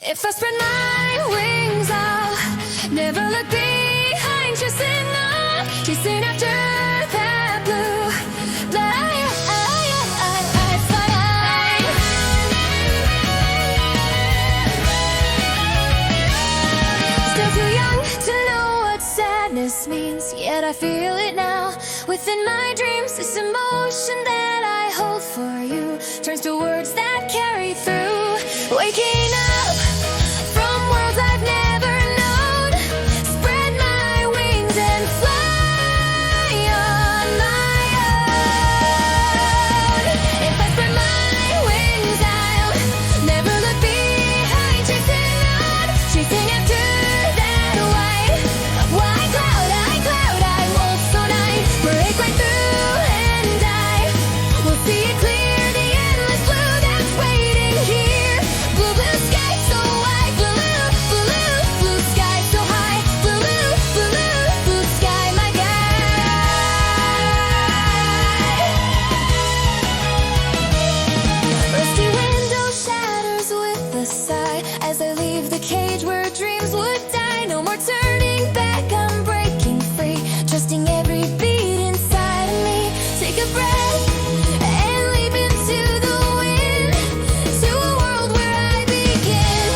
If I spread my wings, I'll never look behind, chasing after that blue light. Still too young to know what sadness means, yet I feel it now within my dreams. This emotion that I hold for you turns to words that carry through. Waking up from worlds I've never known, spread my wings and fly on my own. If I spread my wings, I'll never look behind, chasing after that white cloud. I won't slow down, break right through, and I will see it clear. The endless blue that's waiting here. Blue sky so wide, blue sky so high, blue sky, my guide. Rusty window shatters with a sigh as I leave the cage where dreams would die. No more turning back, I'm breaking free, trusting every beat inside of me. Take a breath and leap into the wind, to a world where I begin.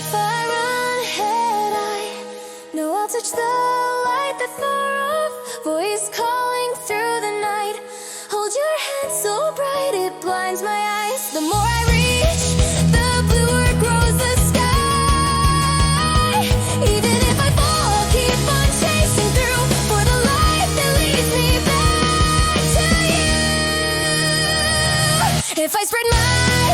If I run ahead, I know I'll touch the light that far off voice calling through the night. Hold your hand so bright it blinds my eyes. The more I reach, the bluer grows the sky. Even if I fall, I'll keep on chasing through for the light that leads me back to you. If I spread my